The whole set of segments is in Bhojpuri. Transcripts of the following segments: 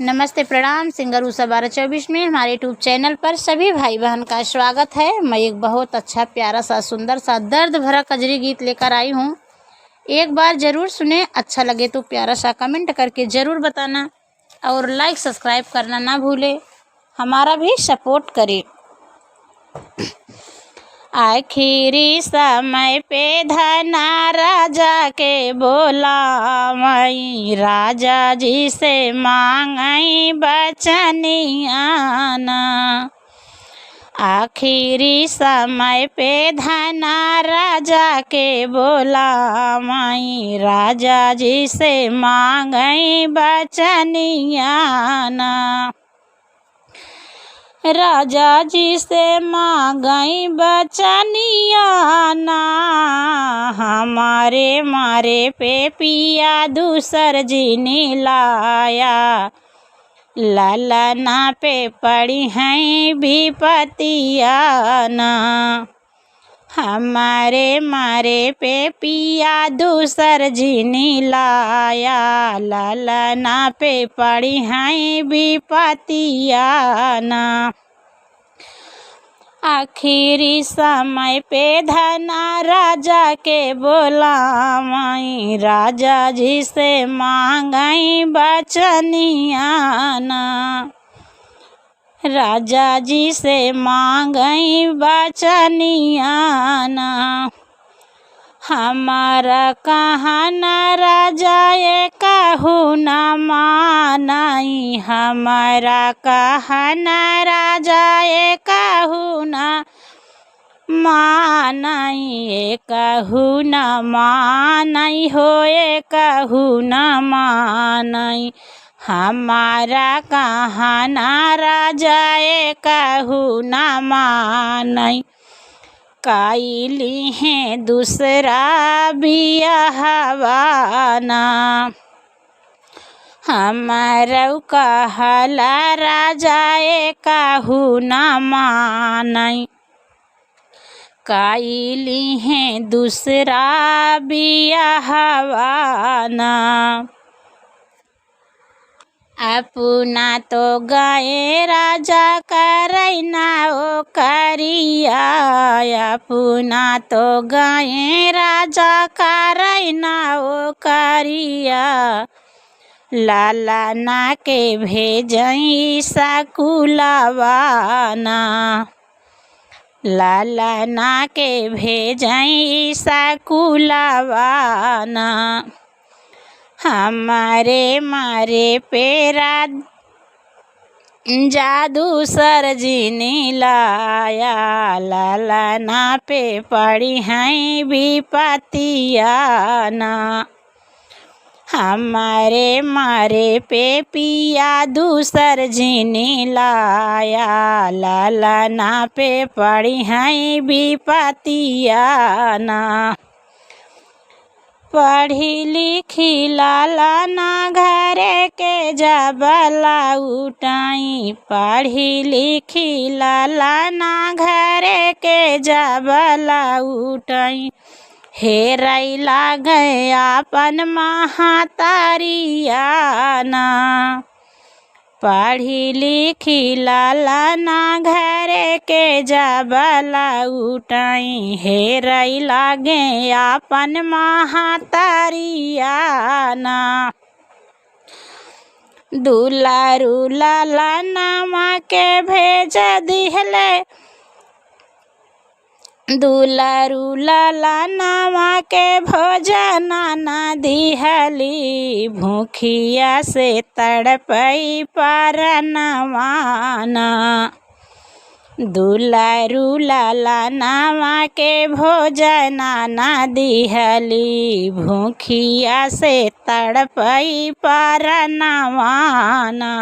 नमस्ते प्रणाम। सिंगर उषा 1224 में हमारे यूट्यूब चैनल पर सभी भाई बहन का स्वागत है। मैं एक बहुत अच्छा प्यारा सा सुंदर सा दर्द भरा कजरी गीत लेकर आई हूँ। एक बार ज़रूर सुने, अच्छा लगे तो प्यारा सा कमेंट करके ज़रूर बताना और लाइक सब्सक्राइब करना ना भूले, हमारा भी सपोर्ट करे। आखिरी समय पे धना राजा के बोला, मई राजा जी से मांगई बचनियाना। आखिरी समय पे धना राजा के बोला, मई राजा जी से मांगई बचनियाना। राजा जी से मांगई बचनियाना, हमारे मारे पे पिया दूसर जी ने लाया। ललना पे पड़ी हैं विपतियाना, हमारे मारे पे पिया दूसर जी ने लाया। ललना पे पड़ी हैं विपतियाना। आखिरी समय पे धना राजा के बोला, मई राजा जी से मांगई बचनियाना। राजा जी से मांगई बचनियाना, हमारा कहना राजा ये कहू न मानई। हमारा कहना राजा ये कहू न मानई। ये कहू न मानई हो, ये कहू न मानई। हमारा कहना राजा ये कहू न मानई। काइली हैं दूसरा बियाहवाना, हमारा कहला राजा ये कहू न मानई। काइली हैं दूसरा बियाहवाना। अपना तो गए राजा करैना ओ करिया। अपना तो गए राजा करैना ओ करिया। ललना के भेजई सकुलवाना। ललना के भेजई सकुलवाना, हमारे मारे पेरा जादू सर जी ने लाया। ललना पे पड़ी हैं विपतियाना, हमारे मारे पे पिया दूसर जी ने लाया। ललना पे पड़ी हैं विपतियाना। पढ़ी लिखी ललना घरे के जबला उठाई। पढ़ी लिखी ललना घरे के जबला उठाई। हेरई लागे अपन महातारियाना। पढ़ी लिखी ललना घरे के जबला उठाई। हेरई लागे अपन महातारियाना। दुलारू ललना के भेज दिहले। दुलारू ललना के भोजना न दिहली। भूखिया से तड़पई परनवाना। दुलारू ललना के भोजना न दिहली। भूखिया से तड़पई परनवाना,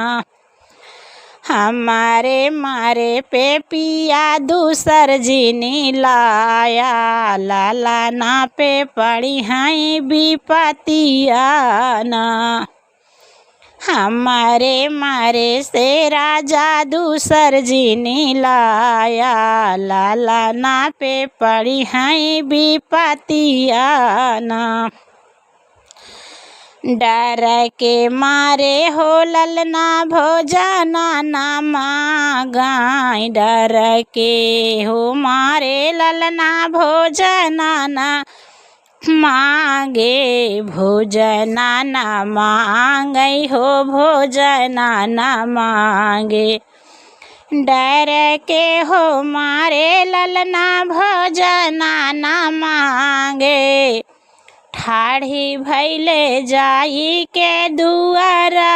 हमारे मारे पे पिया दूसर जी ने लाया। ललना पे पड़ी हैं विपतियाना, हमारे मारे से राजा दूसर जी ने लाया। ललना पे पड़ी हैं विपतियाना। डर के मारे हो ललना भोजना ना मांगाई, डर के हो मारे ललना भोजना ना मांगे, भोजना ना मांगई हो भोजना ना मांगे। डर के हो मारे ललना भोजना ना मांगे, ठाढ़ी भैले जाई के दुआरवाना।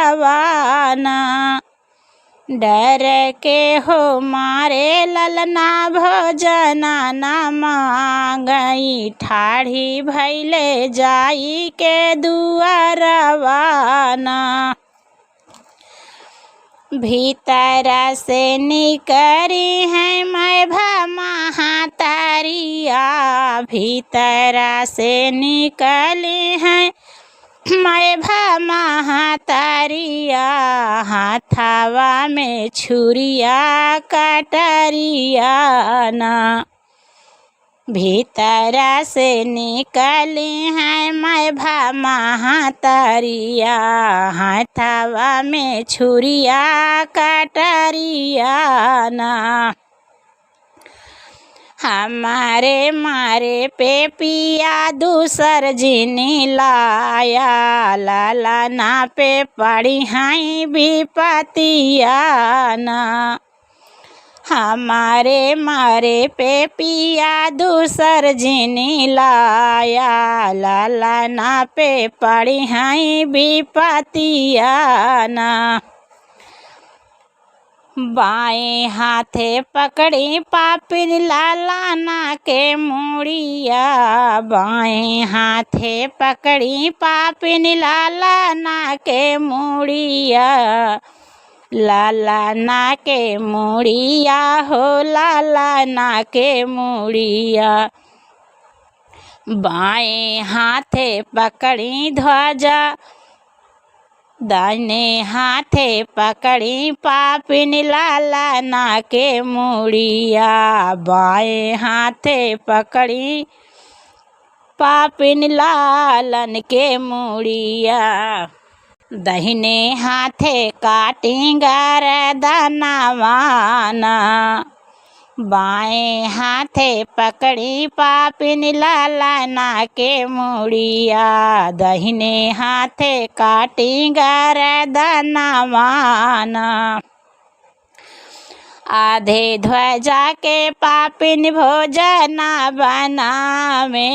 डर के हो मारे ललना भोजना ना मांगई, ठाढ़ी भैले जाई के दुआरवाना। भीतर से निकरी है मैं महातारिया, भीतर से निकली है मैं महातारिया, हाथावा में छुरिया कटरिया ना। भीतर से निकली है मैं महातारिया, हाथावा में छुरिया कटरिया ना। हमारे मारे पे पिया दूसर जिनी लाया, लाला ना पे पड़ी हैं विपतिया ना। हमारे मारे पे पिया दूसर जिनी लाया, लाला ना पे पड़ी हैं विपतिया ना। बाएं हाथे पकड़ी पापिन लाला ना के मुड़िया, बाएं हाथे पकड़ी पापिन लाला ना के मुड़िया, लाला ना के मुड़िया हो लाला ना के मुड़िया। बाएं हाथे पकड़ी ध्वजा, दाहिने हाथे पकड़ी पापिन लाला ना के मुड़िया, बाएं हाथे पकड़ी पापिन लालन के मुड़िया। दाहिने हाथे काटी गर्दनवाना, बाएं हाथे पकड़ी पापिन लाला ना के मुड़िया, दाहिने हाथे काटी गर्दनवाना। आधे ध्वजा के पापिन भोजना बनावे,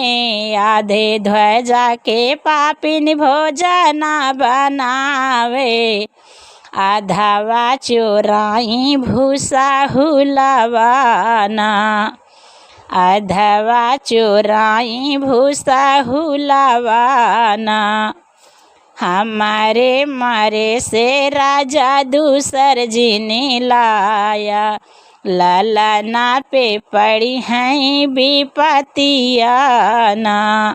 आधे ध्वजा के पापिन भोजना बनावे, आधावा चोराई भूसा हुलवाना, आधावा चोराई भूसा हुलवाना। हमारे मारे से राजा दूसर जिनी लाया, लाला ना पे पड़ी हैं विपतिया ना।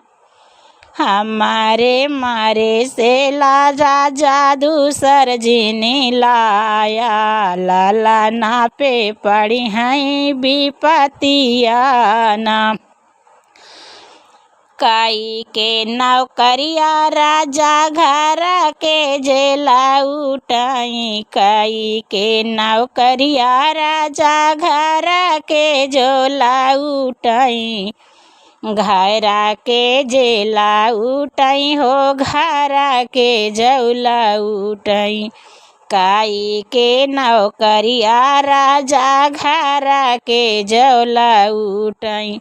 हमारे मारे से राजा दूसर जिनी लाया, लाला ना पे पड़ी हैं विपतिया ना। काई के नौकरिया राजा घर के जेला उठाई, काई के नौकरिया राजा घर के जोला उठाई, घरा के जेला उठाई हो घरा के जौला उठाई। काई के नौकरिया राजा घरा के जौला उठाई,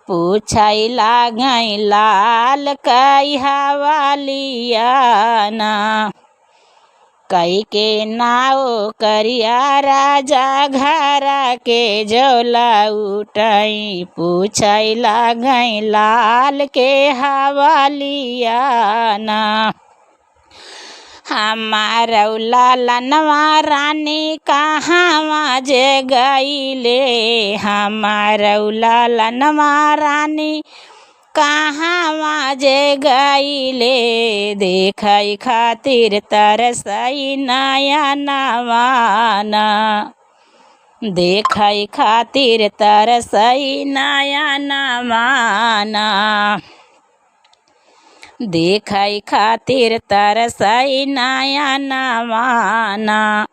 पूछाई लागई लाल कई हवालिया ना। कई के नाव करिया राजा घरा के जौला उठाई, पूछाई लागई लाल के हवालिया ना। हमारा लालनवा रानी कहाँ जे गईले, हमारा लालनवा रानी कहाँ जे गईले, देखई खातिर तरसई नया नवाना, देखई खातिर तरसई नया नवाना। देखै खातिर तरसई नया नवाना।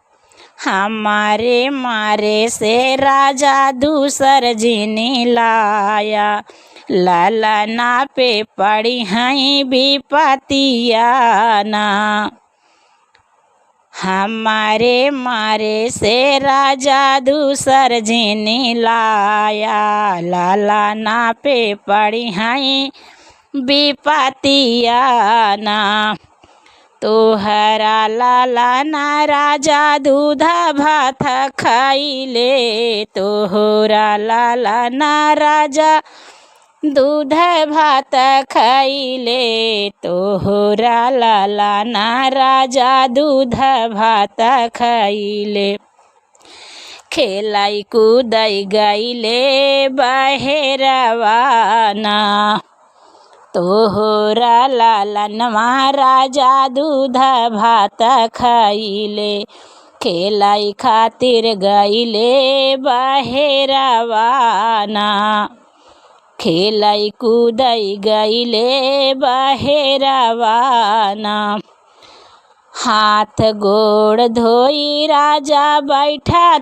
हमारे मारे से राजा दूसर जिनी लाया, ललना पे पड़ी हैं विपतिया ना। हमारे मारे से राजा दूसर जिनी लाया, ललना पे पड़ी हैं विपतिया ना। तोहरा ललना राजा दूध भात खाइले, तोहरा ललना राजा दूध भात खाइले, तोहरा ललना राजा दूध भात खाइले। खेलाई कूदई गईले बहेरवाना, तोहरा ललनवा राजा दूध भात खाइले। खेलाई खातिर गईले बहेरवाना, खेलाई कूदई गईले बहेरवाना। हाथ गोड़ धोई राजा बैठा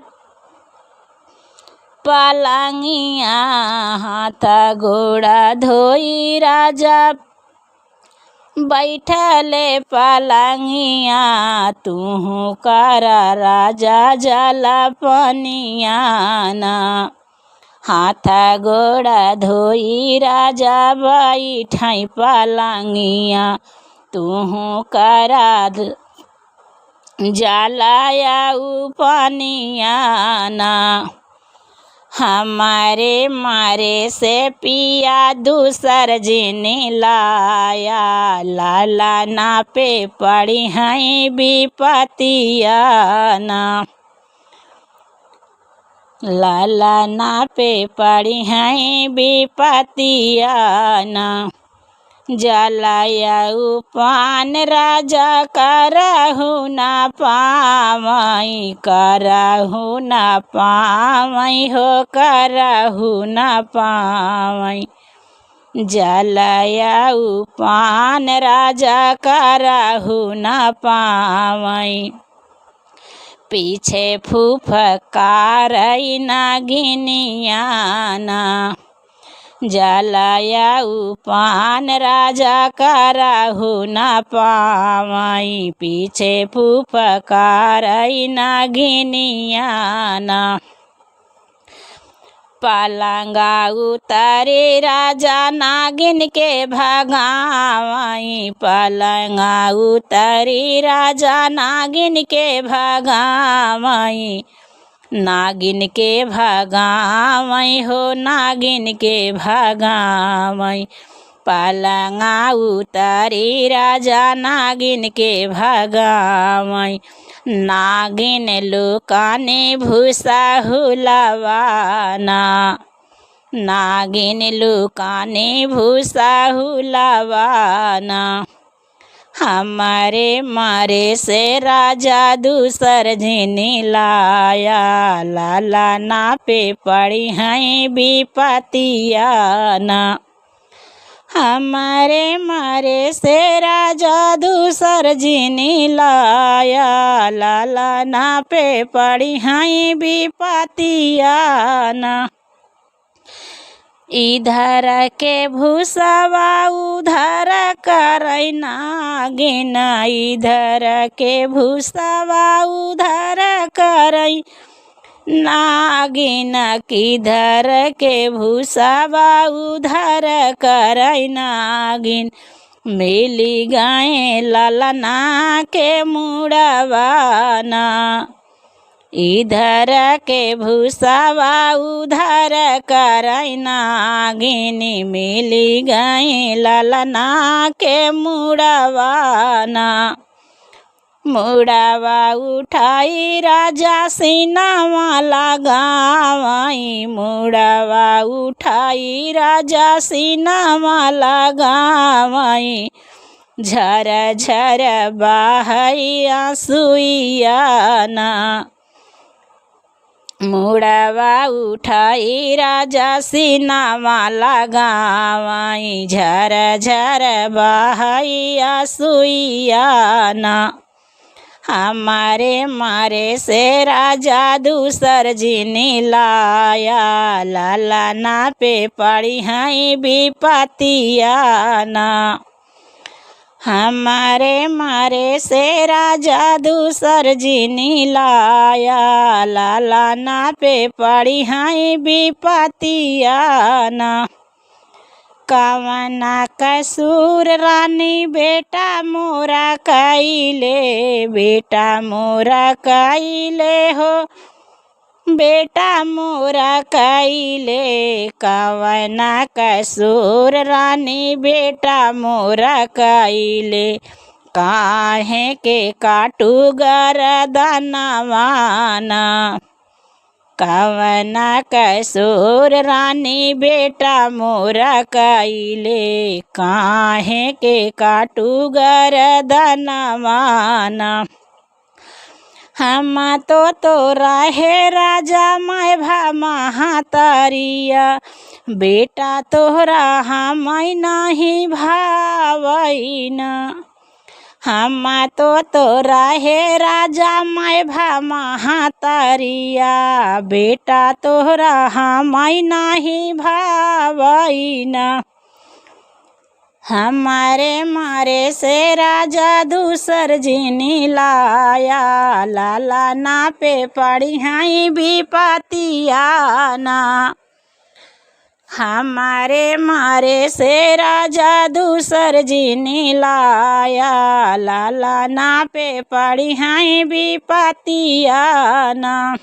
पलंगिया, हाथ गोड़ा धोई राजा बैठले पलंगिया। तूहू कर राजा जल पनिया ना। हाथ गोड़ा धोई राजा बैठई पलंगिया, तूहू करा जलाया पनिया ना। हमारे मारे से पिया दूसर जिनी लाया, ललना पे पड़ी हैं विपतिया ना। ललना पे पड़ी हैं विपतिया ना। जलायऊ पान राजा करहु ना पावई, करहु ना पावई हो, करहु ना पावई। जलायऊ पान राजा करहु ना पावई। पीछे फुफकारई नागिनिया ना। जलायऊ पान राजा करहु ना पावई, पीछे फुफकारई नागिनिया ना। पलंगा उतरे राजा नागिन के भगावई, पलंगा उतरे राजा नागिन के भगावई। नागिन के भगावई हो, नागिन के भगावई। पलंगा उतरी राजा नागिन के भगावई। नागिन लुकाने भूसा हुलवाना, नागिन लुकाने भूसा हुलवाना। हमारे मारे से राजा दूसर जिनी लाया, ललना पे पड़ी हैं विपतिया ना। हमारे मारे से राजा दूसर जिनी लाया, ललना पे पड़ी हैं विपतिया ना। इधर के भूसवा उधर करई नागिन, इधर के भूसवा उधर करई नागिन। किधर के भूसवा उधर करई नागिन। मिली गए ललना के मुड़वाना, इधर के भूसवा उधर करई नागिन। मिली गई ललना के मुड़वाना। मुड़वा उठाई राजा सीनावा लगावई, मुड़वा उठाई राजा सीनावा लगावई। झर झर बहई आंसुइया ना। मुड़वा उठाई राजा सीनावा लगावाई झर झर बहाई आंसुइया ना। हमारे मारे से राजा दूसर जिनी लाया लाला ना पे पड़ी हैं विपतिया ना। हमारे मारे से राजा दूसर जिनी लाया लाला ना पे पड़ी हैं विपतिया ना। कवना कसूर रानी बेटा मोरा कइले, बेटा मोरा कइले हो, बेटा मोरा कइले। कवना कसूर रानी बेटा मोरा कइले, काहे के काटू गरदनवा ना। कवना कसूर रानी बेटा मोरा कइले, काहे के काटू गरदनवा ना। हम तो रहे राजा मैं भा महातरिया, बेटा तोहरा हम नहीं भावैना। हम तो रहे राजा मैं भा महातरिया, बेटा तोहरा हम नहीं भावैना। हमारे मारे से राजा दूसर जिनी लाया लाला ना पे पड़ी हैं विपतिया ना। हमारे मारे से राजा दूसर जिनी लाया लाला ना पे पड़ी हैं विपतिया ना।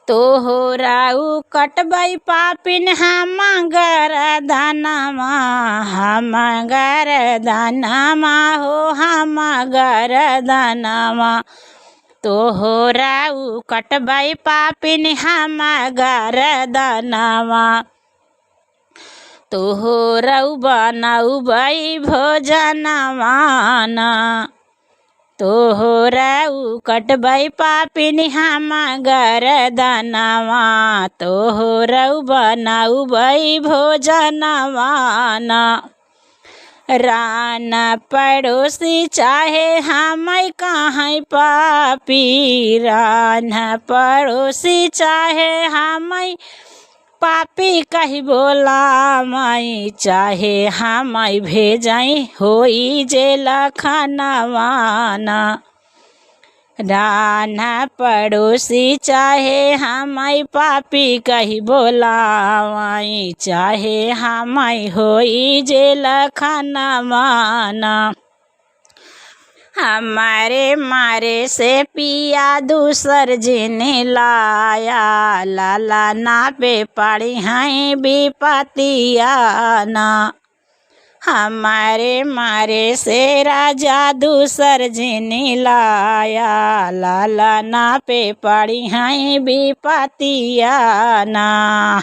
तोहराऊ कटबै पापिन हम गरदनमा, हम गरदनमा हो, हम गरदनमा। तोहराऊ कटबै पापिन हम गरदनमा, तोहराऊ बनौबै भोजनवा ना। तोहराऊ कटबै पापिन हम गरदनवा, तोहराऊ बनौबै भोजनवा ना। रान पड़ोसी चाहे हम कहीं पापी, रान पड़ोसी चाहे हम पापी कही बोला मई, चाहे हम भेजाई होई जेल खानवा ना। रान पड़ोसी चाहे हम पापी कही बोला मई, चाहे हम होई जेल खानवा ना। हमारे मारे से पिया दूसर जिने लाया लाला ना पे पड़ी हैं विपतिया ना। हमारे मारे से राजा दूसर जिने लाया लाला ना पे पड़ी हैं विपतिया ना।